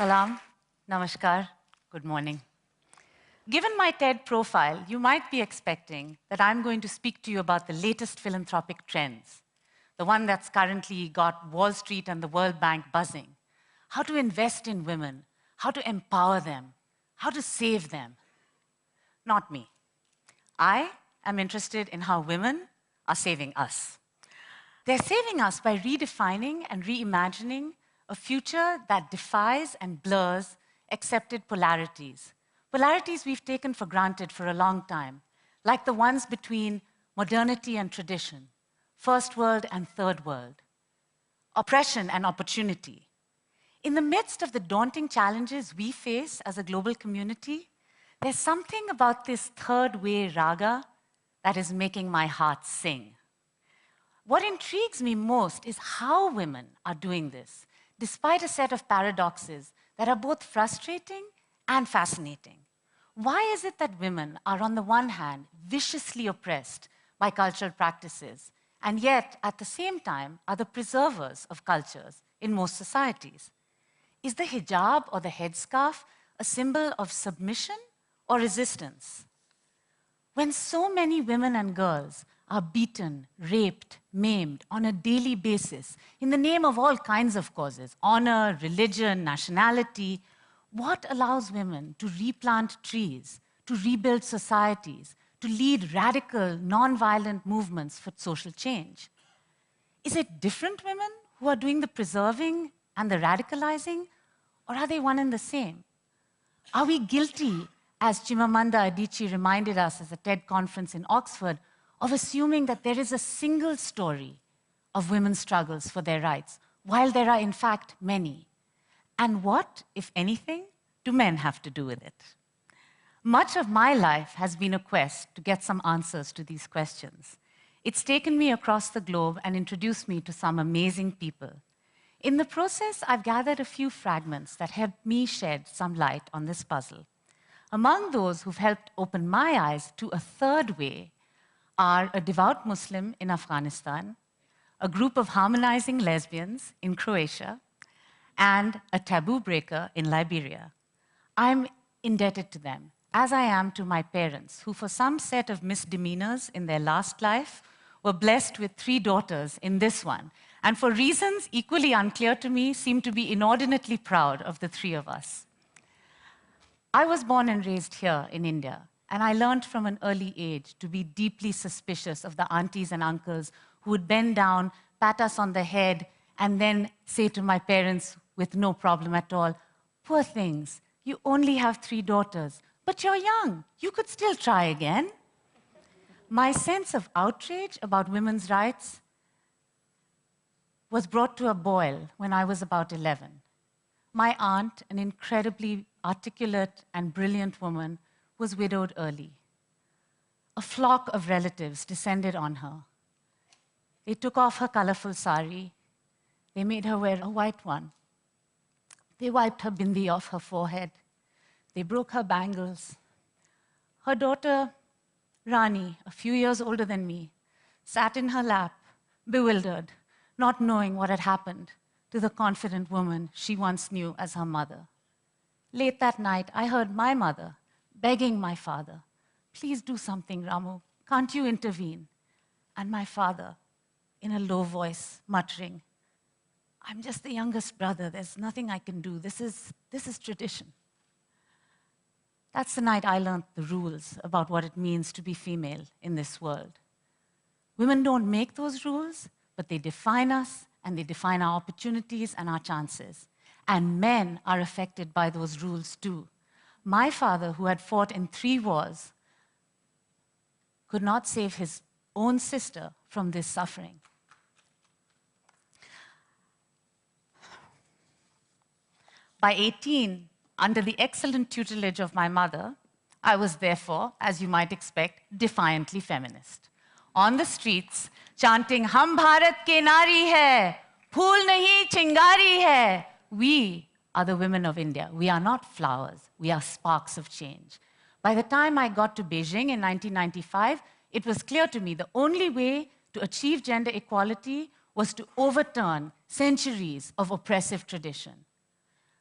Salam, namaskar, good morning. Given my TED profile, you might be expecting that I'm going to speak to you about the latest philanthropic trends, the one that's currently got Wall Street and the World Bank buzzing, how to invest in women, how to empower them, how to save them. Not me. I am interested in how women are saving us. They're saving us by redefining and reimagining a future that defies and blurs accepted polarities. Polarities we've taken for granted for a long time, like the ones between modernity and tradition, first world and third world, oppression and opportunity. In the midst of the daunting challenges we face as a global community, there's something about this third way raga that is making my heart sing. What intrigues me most is how women are doing this, despite a set of paradoxes that are both frustrating and fascinating. Why is it that women are, on the one hand, viciously oppressed by cultural practices, and yet, at the same time, are the preservers of cultures in most societies? Is the hijab or the headscarf a symbol of submission or resistance? When so many women and girls are beaten, raped, maimed on a daily basis in the name of all kinds of causes, honor, religion, nationality, what allows women to replant trees, to rebuild societies, to lead radical, non-violent movements for social change? Is it different women who are doing the preserving and the radicalizing, or are they one and the same? Are we guilty, as Chimamanda Adichie reminded us at a TED conference in Oxford, of assuming that there is a single story of women's struggles for their rights, while there are in fact many? And what, if anything, do men have to do with it? Much of my life has been a quest to get some answers to these questions. It's taken me across the globe and introduced me to some amazing people. In the process, I've gathered a few fragments that helped me shed some light on this puzzle. Among those who've helped open my eyes to a third way are a devout Muslim in Afghanistan, a group of harmonizing lesbians in Croatia, and a taboo breaker in Liberia. I'm indebted to them, as I am to my parents, who for some set of misdemeanors in their last life were blessed with 3 daughters in this one, and for reasons equally unclear to me, seem to be inordinately proud of the 3 of us. I was born and raised here in India, and I learned from an early age to be deeply suspicious of the aunties and uncles who would bend down, pat us on the head, and then say to my parents with no problem at all, "Poor things, you only have 3 daughters, but you're young, you could still try again." My sense of outrage about women's rights was brought to a boil when I was about 11. My aunt, an incredibly articulate and brilliant woman, was widowed early. A flock of relatives descended on her. They took off her colorful sari. They made her wear a white one. They wiped her bindi off her forehead. They broke her bangles. Her daughter, Rani, a few years older than me, sat in her lap, bewildered, not knowing what had happened to the confident woman she once knew as her mother. Late that night, I heard my mother begging my father, "Please do something, Ramu. Can't you intervene?" And my father, in a low voice, muttering, "I'm just the youngest brother. There's nothing I can do. This is tradition." That's the night I learned the rules about what it means to be female in this world. Women don't make those rules, but they define us, and they define our opportunities and our chances. And men are affected by those rules too. My father, who had fought in 3 wars, could not save his own sister from this suffering. By 18, under the excellent tutelage of my mother, I was therefore, as you might expect, defiantly feminist. On the streets, chanting, "Hum Bharat ke nari hai, phool nahi chingari hai." We are the women of India. We are not flowers. We are sparks of change. By the time I got to Beijing in 1995, it was clear to me the only way to achieve gender equality was to overturn centuries of oppressive tradition.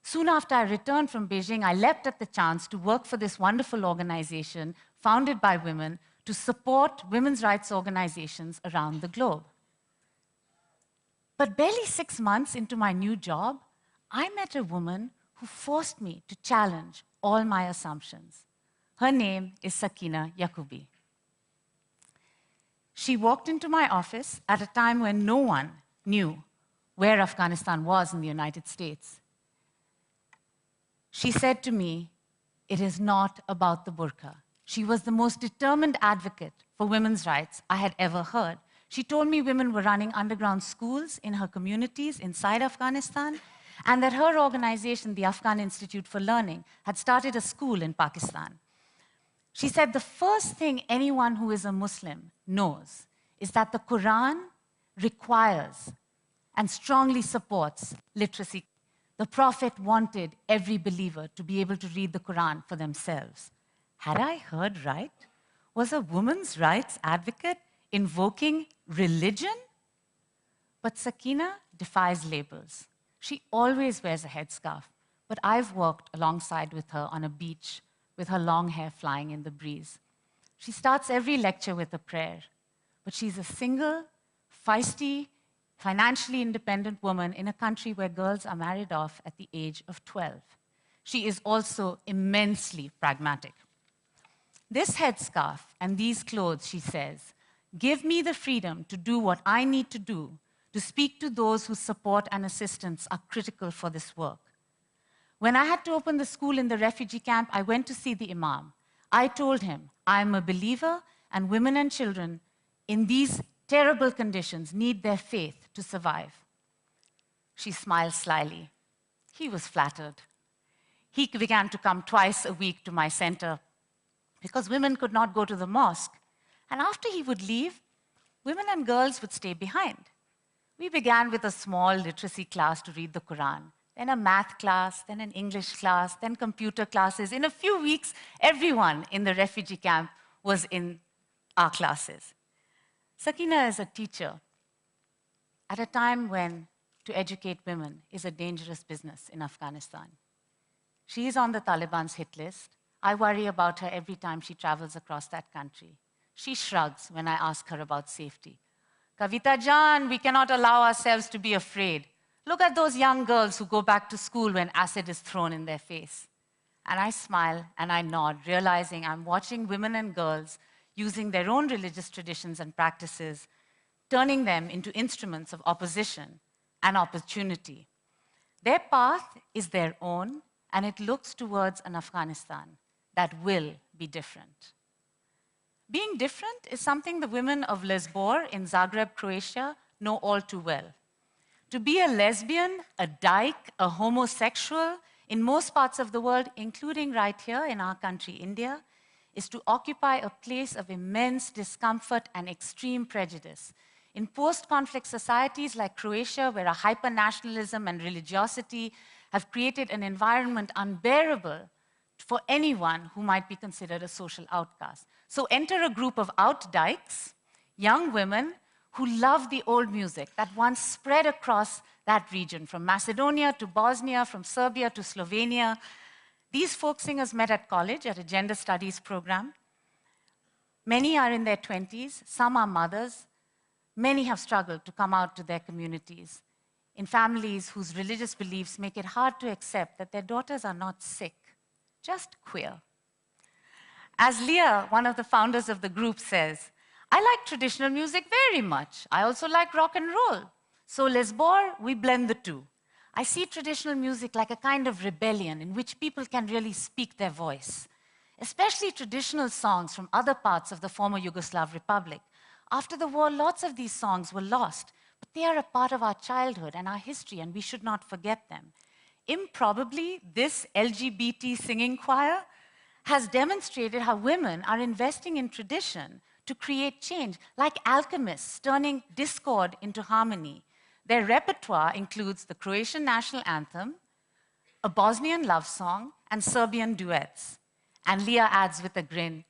Soon after I returned from Beijing, I leapt at the chance to work for this wonderful organization founded by women to support women's rights organizations around the globe. But barely 6 months into my new job, I met a woman who forced me to challenge all my assumptions. Her name is Sakina Yaqubi. She walked into my office at a time when no one knew where Afghanistan was in the United States. She said to me, "It is not about the burqa." She was the most determined advocate for women's rights I had ever heard. She told me women were running underground schools in her communities inside Afghanistan, and that her organization, the Afghan Institute for Learning, had started a school in Pakistan. She said the first thing anyone who is a Muslim knows is that the Quran requires and strongly supports literacy. The Prophet wanted every believer to be able to read the Quran for themselves. Had I heard right? Was a women's rights advocate invoking religion? But Sakina defies labels. She always wears a headscarf, but I've walked alongside with her on a beach with her long hair flying in the breeze. She starts every lecture with a prayer, but she's a single, feisty, financially independent woman in a country where girls are married off at the age of 12. She is also immensely pragmatic. This headscarf and these clothes, she says, give me the freedom to do what I need to do to speak to those whose support and assistance are critical for this work. When I had to open the school in the refugee camp, I went to see the imam. I told him, I am a believer, and women and children in these terrible conditions need their faith to survive. She smiled slyly. He was flattered. He began to come twice a week to my center because women could not go to the mosque. And after he would leave, women and girls would stay behind. We began with a small literacy class to read the Quran, then a math class, then an English class, then computer classes. In a few weeks, everyone in the refugee camp was in our classes. Sakina is a teacher at a time when to educate women is a dangerous business in Afghanistan. She is on the Taliban's hit list. I worry about her every time she travels across that country. She shrugs when I ask her about safety. Kavita Jan, we cannot allow ourselves to be afraid. Look at those young girls who go back to school when acid is thrown in their face. And I smile and I nod, realizing I'm watching women and girls using their own religious traditions and practices, turning them into instruments of opposition and opportunity. Their path is their own, and it looks towards an Afghanistan that will be different. Being different is something the women of Lesbor in Zagreb, Croatia, know all too well. To be a lesbian, a dyke, a homosexual, in most parts of the world, including right here in our country, India, is to occupy a place of immense discomfort and extreme prejudice. In post-conflict societies like Croatia, where a hyper-nationalism and religiosity have created an environment unbearable for anyone who might be considered a social outcast. So enter a group of out-dykes, young women who love the old music that once spread across that region, from Macedonia to Bosnia, from Serbia to Slovenia. These folk singers met at college at a gender studies program. Many are in their 20s, some are mothers. Many have struggled to come out to their communities in families whose religious beliefs make it hard to accept that their daughters are not sick, just queer. As Leah, one of the founders of the group, says, I like traditional music very much. I also like rock and roll. So Lesbor, we blend the two. I see traditional music like a kind of rebellion in which people can really speak their voice, especially traditional songs from other parts of the former Yugoslav Republic. After the war, lots of these songs were lost, but they are a part of our childhood and our history, and we should not forget them. Improbably, this LGBT singing choir has demonstrated how women are investing in tradition to create change, like alchemists turning discord into harmony. Their repertoire includes the Croatian national anthem, a Bosnian love song, and Serbian duets. And Leah adds with a grin,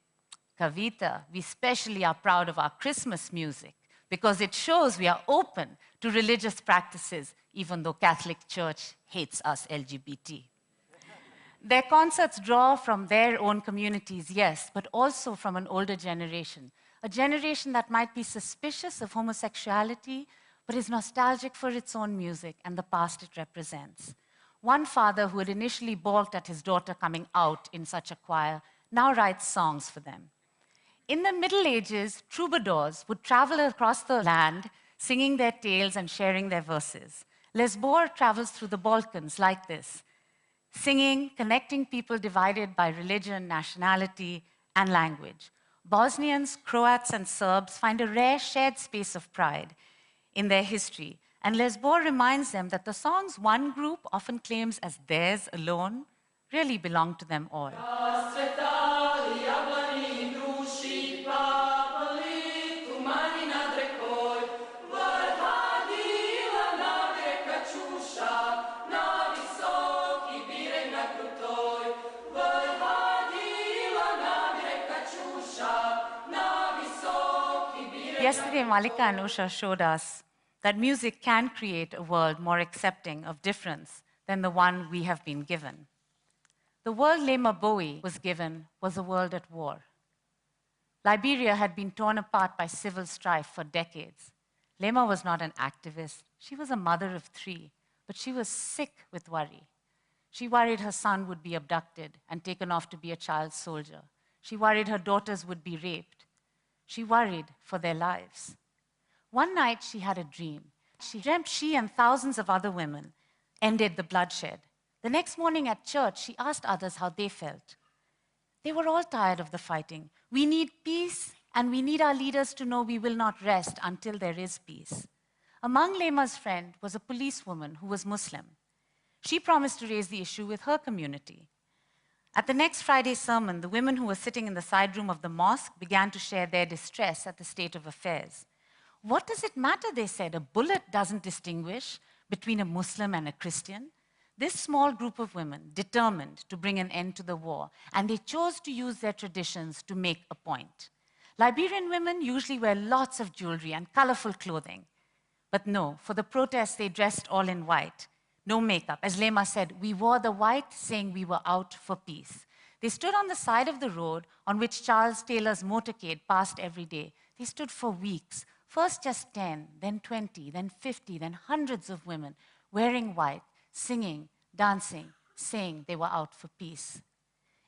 Kavita, we especially are proud of our Christmas music. because it shows we are open to religious practices, even though Catholic Church hates us LGBT. Their concerts draw from their own communities, yes, but also from an older generation, a generation that might be suspicious of homosexuality, but is nostalgic for its own music and the past it represents. One father who had initially balked at his daughter coming out in such a choir now writes songs for them. In the Middle Ages, troubadours would travel across the land, singing their tales and sharing their verses. Les Boer travels through the Balkans like this, singing, connecting people divided by religion, nationality, and language. Bosnians, Croats, and Serbs find a rare shared space of pride in their history, and Les Boer reminds them that the songs one group often claims as theirs alone really belong to them all. Yesterday, Malika and Usha showed us that music can create a world more accepting of difference than the one we have been given. The world Lema Bowie was given was a world at war. Liberia had been torn apart by civil strife for decades. Lema was not an activist. She was a mother of 3, but she was sick with worry. She worried her son would be abducted and taken off to be a child soldier. She worried her daughters would be raped. She worried for their lives. One night, she had a dream. She dreamt she and thousands of other women ended the bloodshed. The next morning at church, she asked others how they felt. They were all tired of the fighting. We need peace, and we need our leaders to know we will not rest until there is peace. Among Lema's friends was a policewoman who was Muslim. She promised to raise the issue with her community. At the next Friday's sermon, the women who were sitting in the side room of the mosque began to share their distress at the state of affairs. What does it matter, they said. A bullet doesn't distinguish between a Muslim and a Christian. This small group of women determined to bring an end to the war, and they chose to use their traditions to make a point. Liberian women usually wear lots of jewelry and colorful clothing. But no, for the protests, they dressed all in white. No makeup. As Lema said, we wore the white, saying we were out for peace. They stood on the side of the road on which Charles Taylor's motorcade passed every day. They stood for weeks. First just 10, then 20, then 50, then hundreds of women wearing white, singing, dancing, saying they were out for peace.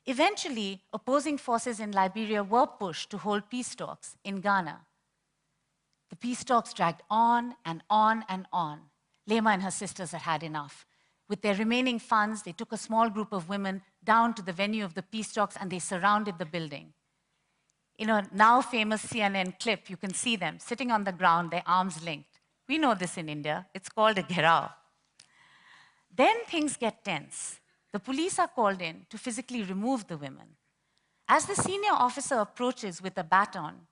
Eventually, opposing forces in Liberia were pushed to hold peace talks in Ghana. The peace talks dragged on and on and on. Lema and her sisters had had enough. With their remaining funds, they took a small group of women down to the venue of the peace talks and they surrounded the building. In a now famous CNN clip, you can see them sitting on the ground, their arms linked. We know this in India. It's called a gherao. Then things get tense. The police are called in to physically remove the women. As the senior officer approaches with a baton,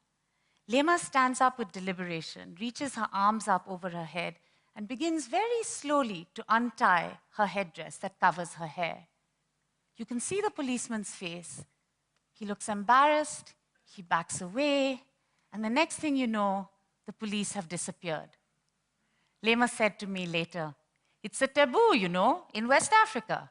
Lema stands up with deliberation, reaches her arms up over her head, and begins very slowly to untie her headdress that covers her hair. You can see the policeman's face. He looks embarrassed, he backs away, and the next thing you know, the police have disappeared. Lema said to me later, "It's a taboo, you know, in West Africa.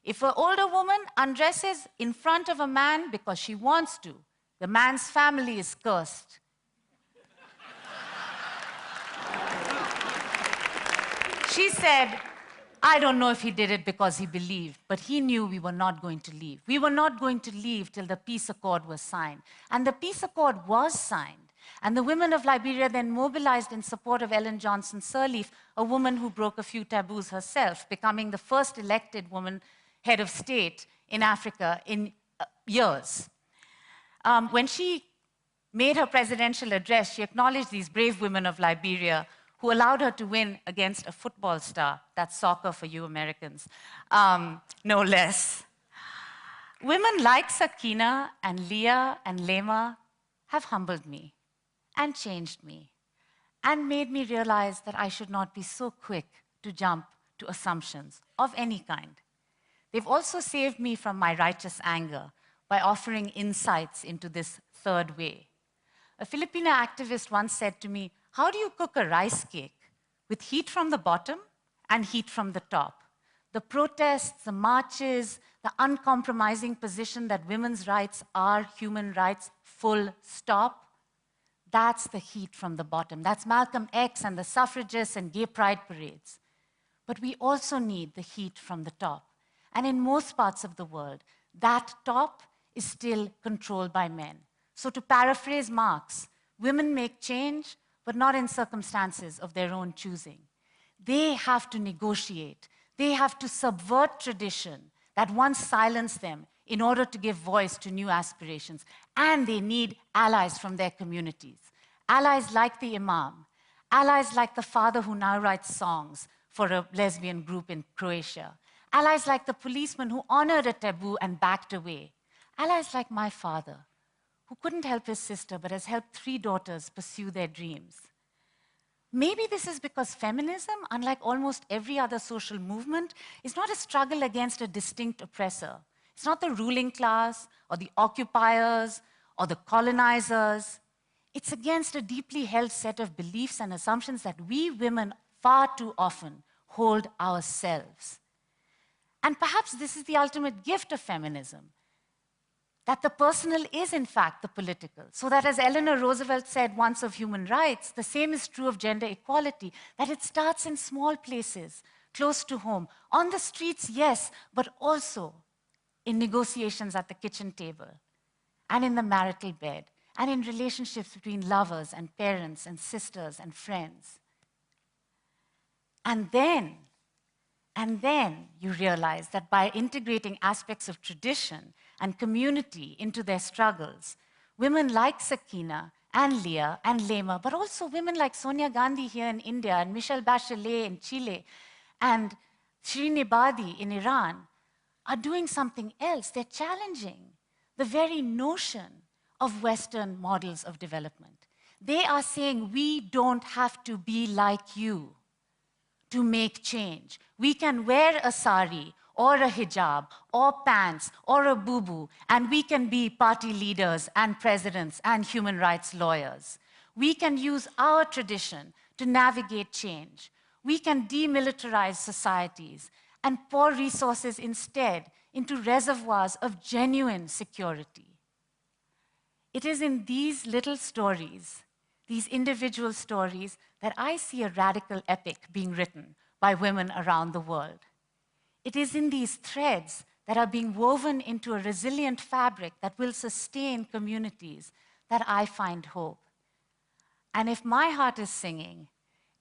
If an older woman undresses in front of a man because she wants to, the man's family is cursed." She said, "I don't know if he did it because he believed, but he knew we were not going to leave. We were not going to leave till the peace accord was signed." And the peace accord was signed. And the women of Liberia then mobilized in support of Ellen Johnson Sirleaf, a woman who broke a few taboos herself, becoming the first elected woman head of state in Africa in years. When she made her presidential address, she acknowledged these brave women of Liberia who allowed her to win against a football star. That's soccer for you Americans, no less. Women like Sakina and Leah and Lema have humbled me and changed me and made me realize that I should not be so quick to jump to assumptions of any kind. They've also saved me from my righteous anger by offering insights into this third way. A Filipina activist once said to me, How do you cook a rice cake with heat from the bottom and heat from the top? The protests, the marches, the uncompromising position that women's rights are human rights, full stop. That's the heat from the bottom. That's Malcolm X and the suffragists and gay pride parades. But we also need the heat from the top. And in most parts of the world, that top is still controlled by men. So to paraphrase Marx, women make change, but not in circumstances of their own choosing. They have to negotiate. They have to subvert tradition that once silenced them in order to give voice to new aspirations. And they need allies from their communities. Allies like the imam, allies like the father who now writes songs for a lesbian group in Croatia, allies like the policeman who honored a taboo and backed away, allies like my father, who couldn't help his sister but has helped 3 daughters pursue their dreams. Maybe this is because feminism, unlike almost every other social movement, is not a struggle against a distinct oppressor. It's not the ruling class or the occupiers or the colonizers. It's against a deeply held set of beliefs and assumptions that we women far too often hold ourselves. And perhaps this is the ultimate gift of feminism, that the personal is in fact the political. So that as Eleanor Roosevelt said once of human rights, the same is true of gender equality, that it starts in small places, close to home, on the streets, yes, but also in negotiations at the kitchen table, and in the marital bed, and in relationships between lovers and parents and sisters and friends. And then you realize that by integrating aspects of tradition and community into their struggles, women like Sakina and Leah and Lema, but also women like Sonia Gandhi here in India and Michelle Bachelet in Chile and Shirin Ebadi in Iran are doing something else. They're challenging the very notion of Western models of development. They are saying, we don't have to be like you to make change. We can wear a sari or a hijab or pants or a bubu, and we can be party leaders and presidents and human rights lawyers. We can use our tradition to navigate change. We can demilitarize societies and pour resources instead into reservoirs of genuine security. It is in these little stories, these individual stories, that I see a radical epic being written by women around the world. It is in these threads that are being woven into a resilient fabric that will sustain communities that I find hope. And if my heart is singing,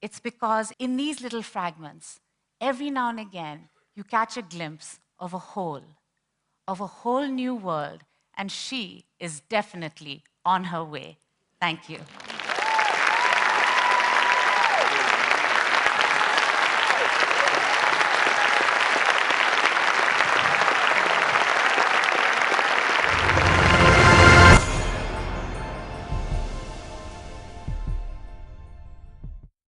it's because in these little fragments, every now and again, you catch a glimpse of a whole new world, and she is definitely on her way. Thank you.